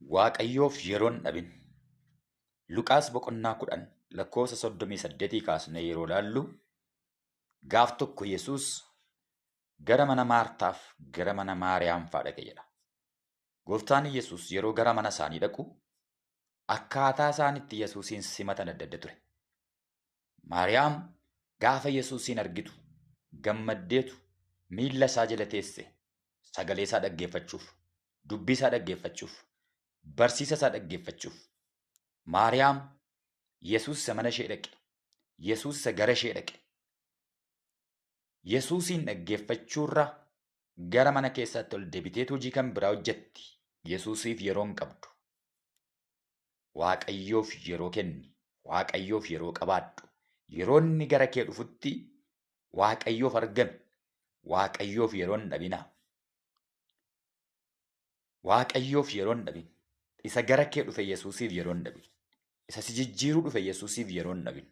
Waaqayyoof yeroon dhabin. Luqaas boqonnaa 10 lakkoofsa 38 kaasnee yeroo laallu gaaf tokko Yesuus gara mana Maartaaf gara mana Maariyaam fa'aa dhaqe jedha. Gooftaan Yesuus yeroo gara mana isaanii dhaqu akkaataa isaan itti Yesuusin simatan adda adda ture. Maariyaam gaafa Yesuusin argitu gammaddeetu miilla isaa jala teesse sagalee isaa dhaggeeffachuuf, dubbii isaa dhaggeeffachuuf, barsiisa isaa dhaggeeffachuuf. Maariyaam Yesuus isa mana ishee dhaqe, Yesuus isa gara ishee dhaqe. Yesuusin dhaggeeffachuurra gara mana keessaatti ol deebiteetu hojii kan biraa hojjetti. Yesuusiif yeroo hin qabdu. Waaqayyoof yeroo kenni, Waaqayyoof yeroo qabaadhu. Yeroo inni gara kee dhufutti Waaqayyoof argame, Waaqayyoof yeroo hin dhabinaa. Waaqayyoof yeroo hin dhabin. Isa gara kee dhufe Yesuusiif yeroo hin dhabin. Isa si jijjiiruu dhufe Yesuusiif yeroo hin dhabin.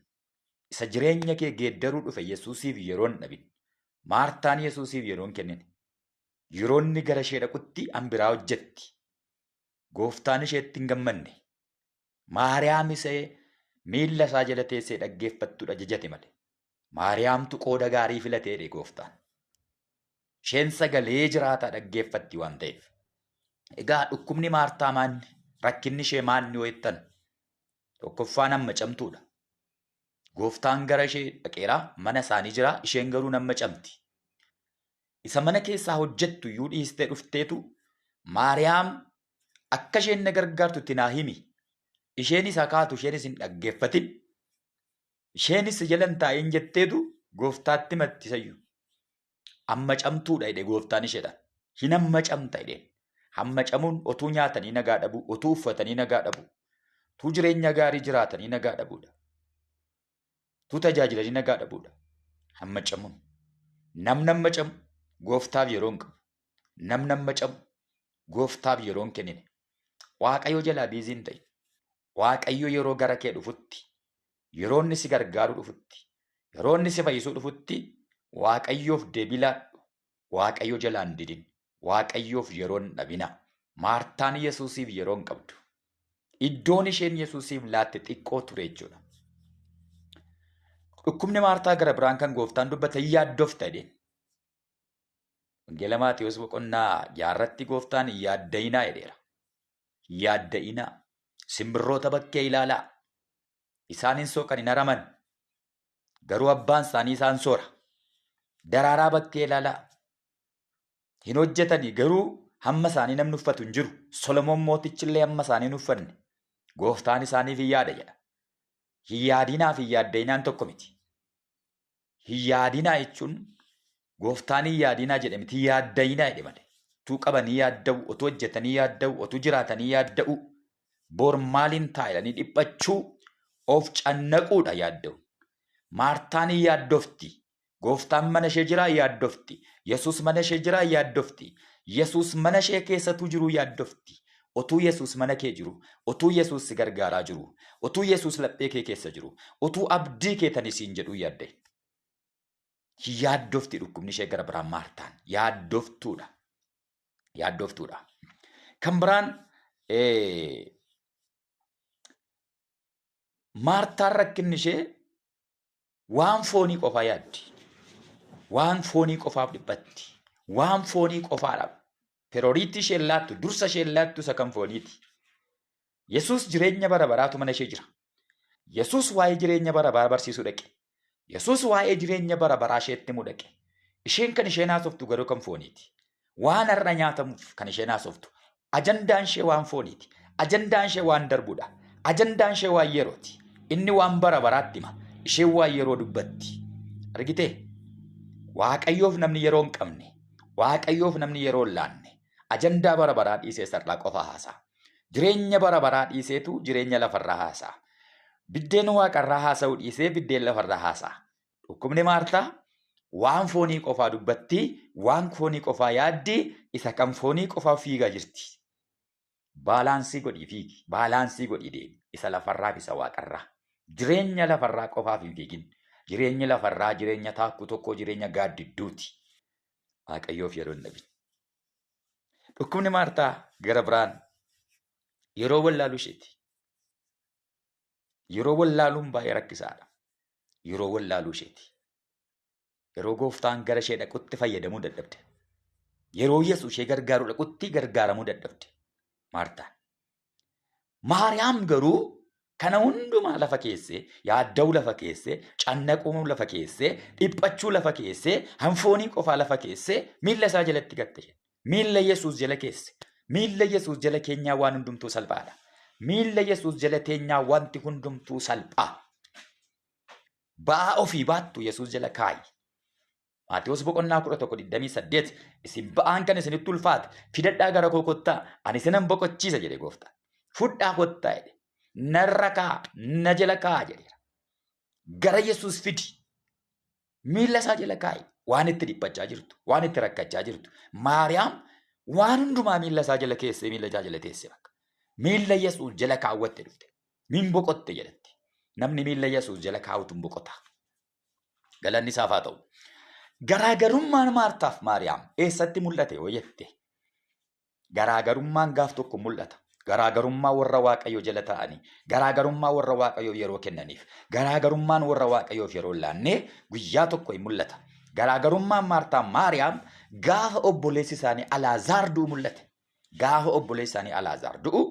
Isa jireenya kee geeddaruu dhufe Yesuusiif yeroo hin dhabin. Maartaan Yesuusiif yeroo hin kennine. Yeroo inni gara ishee dhaqutti an biraa hojjetti. Gooftaan isheetti hin gammanne. Maariyaam isee miilla isaa jala teessee dhaggeeffattuudha jajate malee. Maariyaamtu qooda gaarii filateedhe gooftaan. Isheen sagalee jiraataa dhaggeeffatti waan ta'eef. Egaa dhukkubni Maartaa maanni? Rakkinni ishee maanni yoo jettan? Tokkoffaan amma camtuudha. Gooftaan gara ishee dhaqeeraa mana isaanii jira, isheen garuu nama camti. Isa mana keessaa hojjettu iyyuu dhiistee dhufteetu Maariyaam akka isheen na gargaartu itti naa himi. Isheenis akaatu isheenis hin dhaggeeffatin. Isheenis jala hin taa'in jetteetu gooftaatti mattisayyuu. Amma camtuudha jedhe gooftaan isheedhaan. Hin amma camta jedheen. Hamma camuun otuu nyaatanii nagaa dhabu, otuu uffatanii nagaa dhabu, otuu jireenya gaarii jiraatanii nagaa dhabuudha. Otuu tajaajilanii nagaa dhabuudha. Hamma camuun. Namni amma camu gooftaaf yeroo hin qabu. Namni amma camu gooftaaf yeroo hin kennine. Waaqayyo jalaa biizii hin ta'in. Waaqayyo yeroo gara kee dhufutti, yeroo inni si gargaaruu dhufutti, yeroo inni si fayyisuu dhufutti Waaqayyoof deebii laadhu. Waaqayyo jalaa hin didin. Waaqayyoof yeroo hin dhabina. Maartaan Yesuusiif yeroo hin qabdu. Iddoon isheen Yesuusiif laatte xiqqoo ture jechuudha. Dhukkubni Maartaa gara biraan kan gooftaan dubbate yaaddofta jedheen. Wangeela Maatewos boqonnaa 6 gooftaan yaadda'inaa jedheera. Yaadda'inaa. Simbirroota bakkee ilaalaa. Isaan hin sooqan hin araman. Garuu abbaan isaanii isaan soora. Daraaraa bakkee ilaalaa. Hin hojjetanii garuu hamma isaanii namni uffatu hin jiru. Solomoon mootichillee hamma isaanii hin uffanne. Gooftaan isaaniif hin yaada jedha. Hin yaadinaa fi hin yaadda'inaan tokko miti. Hin yaadinaa jechuun gooftaan hin yaadinaa jedhe miti. Hin yaadda'inaa jedhe malee. Otuu qabanii yaadda'u, otuu hojjetanii yaadda'u, otuu jiraatanii yaadda'u. Bor maaliin taa'anii dhiphachuu of cannaquudha yaadda'u. Maartaan hin yaaddofti. Gooftaan mana ishee jiraa yaaddofti. Yesuus mana ishee jiraa yaaddofti. Yesuus mana ishee keessatu jiru yaaddofti. Otuu Yesuus mana kee jiru, otuu Yesuus si gargaaraa jiru, otuu Yesuus laphee kee keessa jiru, otuu abdii kee tan isiin jedhu yaadde. Yaaddofti dhukkubni ishee gara biraan Maartaan yaaddoftuudha. Yaaddoftuudha. Kan biraan Maartaan rakkinni ishee waan foonii qofaa yaaddi. Waan foonii qofaaf dhiphatti. Waan foonii qofaadhaaf. Perooriitti isheen laattu, dursa isheen laattu isa kan fooniiti. Yesuus jireenya bara baraatu mana ishee jira. Yesuus waa'ee jireenya bara baraa barsiisuu dhaqe. Yesuus waa'ee jireenya bara baraa isheetti himu dhaqe. Isheen kan isheen haasoftu garuu kan fooniiti. Waan har'a nyaatamuuf kan isheen haasoftu. Ajandaan ishee waan fooniiti. Ajandaan ishee waan darbuudha. Ajandaan ishee waan yerooti. Inni waan bara baraatti hima. Isheen waan yeroo dubbatti. Argitee? Waaqayyoof namni yeroo hin qabne, Waaqayyoof namni yeroo hin laanne, ajandaa bara baraa dhiisee sarara qofaa haasa'a. Jireenya bara baraa dhiiseetu jireenya lafarraa haasa'a. Biddeen waaqarraa haasa'uu dhiisee biddeen lafarraa haasa'a. Dhukkubni Maartaa waan foonii qofaa dubbatti, waan foonii qofaa yaaddi, isa kan foonii qofaa fiigaa jirti. Baalaansii godhii fiigi, baalaansii godhii deemi. Isa lafarraa isa waaqarraa. Jireenya lafarraa qofaaf hin fiigin. Jireenya lafarraa jireenya taakkuu tokko jireenya gaaddidduuti. Waaqayyoof yeroo hin dhabin. Dhukkubni Maartaa gara biraan Yeroo wallaaluu isheeti. Yeroo wallaaluun baay'ee rakkisaadha. Yeroo wallaaluu isheeti. Yeroo gooftaan gara ishee dhaqutti fayyadamuu dadhabde. Yeroo Yesuus ishee gargaaruu dhaqutti gargaaramuu dadhabde. Maartaan. Maariyaam garuu kana hundumaa lafa keessee, yaadda'uu lafa keessee, cannaquu lafa keessee, dhiphachuu lafa keessee, hanfoonii qofaa lafa keessee miilla isaa jalatti gatte. Miilla Yesuus jala keesse. Miilla Yesuus jala keenyaa waan hundumtuu salphaadha. Miilla Yesuus jala teenyaa wanti hundumtuu salphaa. Ba'aa ofii baattu Yesuus jala kaayi. Maatewos boqonnaa 11:28 isin ba'aan kan isinitti ulfaate fidadhaa gara koo kottaa ani isinan boqochiisa jedhe gooftaan. Fudhaa kottaa jedhe. Narra kaa, na jala kaa jedheera. Gara Yesuus fidi. Miilla isaa jala kaayi. Waan itti dhiphachaa jirtu, waan itti rakkachaa jirtu. Maariyaam waan hundumaa miilla isaa jala keessee, miilla isaa jala teessee bakka. Miilla Yesuus jala kaawwatte dhufte. Min boqotte jedhatti. Namni miilla Yesuus jala kaawwatu boqota. Galanni isaaf haa ta'u. Garaagarummaan Maartaaf Maariyaam eessatti mul'ate yoo jette? Garaagarummaan gaaf tokko mul'ata. Garaagarummaa warra Waaqayyoo jala ta'anii, garaagarummaa warra Waaqayyoof yeroo kennaniif, garaagarummaan warra Waaqayyoof yeroo laannee guyyaa tokko hin mul'ata. Garaagarummaan Maartaaf Maariyaam gaafa obboleessi isaanii Alaazaar du'u mul'ate. Gaafa obboleessi isaanii Alaazaar du'u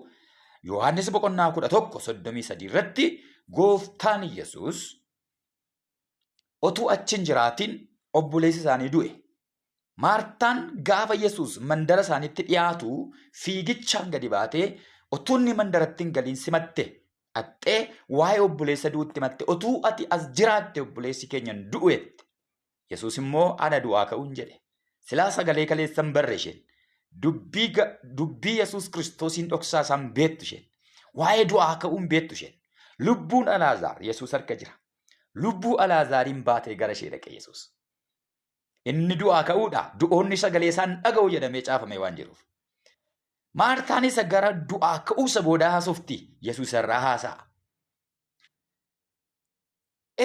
Yohaannis boqonnaa 11:33 irratti gooftaan Yesuus otuu achiin jiraatiin obboleessi isaanii du'e. Maartaan gaafa Yesuus mandara isaaniitti dhiyaatu fiigichaan gadi baatee otuu inni mandaratti hin galiin simatte axxee waa'ee obboleessa du'utti himatte otuu ati as jiraatte obboleessi keenya du'eette. Yesuus immoo ana du'aa ka'uun jedhe. Silaa sagalee kaleessan barre isheen. Dubbii Yesuus Kiristoosiin dhoksaa isaan beettu isheen. Waa'ee du'aa ka'uun beettu isheen. Lubbuun Alaazaar Yesuus harka jira. Lubbuu Alaazaariin baatee gara ishee dhaqe Yesuus. Inni du'aa ka'uudha. Du'oonni sagalee isaan dhaga'u jedhamee caafame waan jiruuf. Maartaan isa gara du'aa ka'uusa boodaa haasofti. Yesuus irraa haasa'a.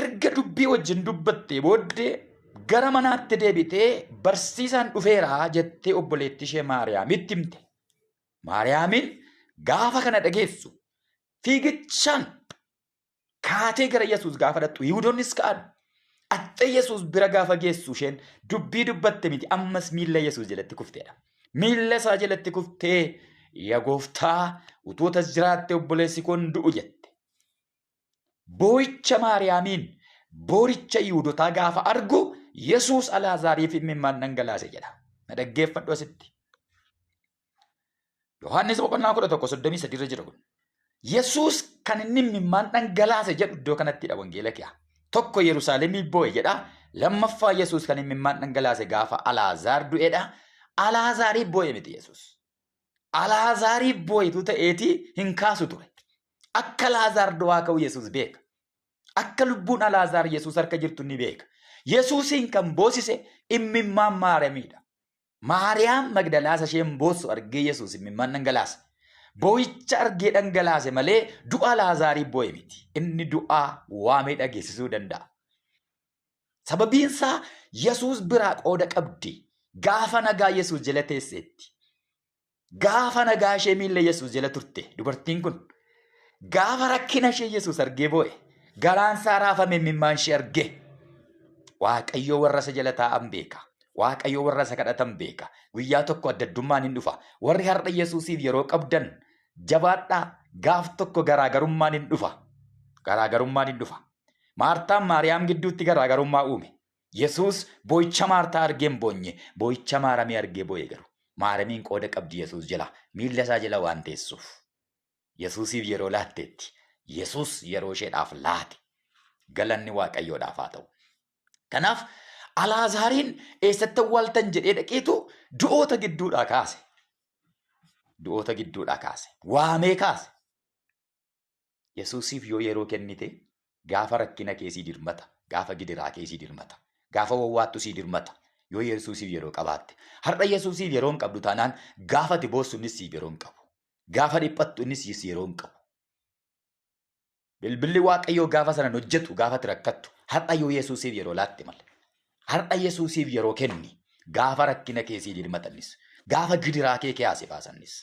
Erga dubbii wajjin dubbattee booddee gara manaatti deebitee barsiisaan dhufeera jettee obboleetti ishee Maariyaamitti himte. Maariyaamin gaafa kana dhageessu fiigichaan kaatee gara Yesuus gaafa dhaqxu Yihuudoonnis ka'an. Axxee Yesuus bira gaafa geessu isheen dubbii dubbatte miti ammas miilla Yesuus jalatti kufteedha. Miilla isaa jalatti kuftee yaa gooftaa utuu tas jiraatte obboleessi koon du'u jette. Boo'icha Maariyaamiin booricha Yihuudotaa gaafa argu Yesuus Alaazaariif imimmaan dhangalaase jedha. Na dhaggeeffadhu asitti. Yohaannis boqonnaa 11:33 irra jira kun. Yesuus kan inni imimmaan dhangalaase jedhu iddoo kanattidha wangeela kee. Tokko Yerusaalemii boo'e jedha. Lammaffaa Yesuus kan imimmaan dhangalaase gaafa Alaazaar du'edha. Alaazaariif boo'e miti Yesuus. Alaazaariif boo'itu ta'eeti hin kaasu ture. Akka Alaazaar du'aa ka'u Yesuus beeka. Akka lubbuun Alaazaar Yesuus harka jirtu ni beeka. Yesuusiin kan boosise imimmaan Maariyaamidha. Maariyaam Magdalaasa isheen boossu argee Yesuus imimmaan dhangalaase. Boo'icha argee dhangalaase malee du'a Alaazaariif boo'e miti. Inni du'aa waamee dhageessisuu danda'a. Sababiinsaa Yesuus biraa qooda qabdi. Gaafa nagaa Yesuus jala teesseetti. Gaafa nagaa ishee miilla Yesuus jala turte dubartiin kun. Gaafa rakkina ishee Yesuus argee boo'e. Garaansaa raafame imimmaan ishee argee. Waaqayyoo warra isa jala taa'an beeka. Waaqayyoo warra isa kadhatan beeka. Guyyaa tokko addaddummaan hin dhufa. Warri har'a Yesuusiif yeroo qabdan jabaadhaa gaaf tokko garaagarummaan hin dhufa. Garaagarummaan hin dhufa. Maartaan Maariyaam gidduutti garaagarummaa uume. Yesuus boo'icha Maartaa argee hin boonye. Boo'icha Maariyaamii argee boo'e garuu. Maariyaamiin qooda qabdi Yesuus jala. Miilla isaa jala waan teessuuf. Yesuusiif yeroo laatteetti. Yesuus yeroo isheedhaaf laate. Galanni Waaqayyoodhaaf haa ta'u. Kanaaf Alaazaariin eessatti awwaaltan jedhee dhaqeetu du'oota gidduudhaa kaase. Du'oota gidduudhaa kaase. Waamee kaase. Yesuusiif yoo yeroo kennite gaafa rakkina keessii dirmata. Gaafa gidiraa keessii dirmata. Gaafa wawwaattu sii dirmata. Yoo Yesuusiif yeroo qabaatte. Har'a Yesuusiif yeroo hin qabdu taanaan gaafa ati boossu innis siif yeroo hin qabu. Gaafa dhiphattu innis yeroo hin qabu. Bilbilli Waaqayyoo gaafa sanan hojjetu gaafa ati rakkattu. Har'a yoo Yesuusiif yeroo laatte malee. Har'a Yesuusiif yeroo kenni gaafa rakkina keessii dirmatannis. Gaafa gidiraa kee keeyase baasannis.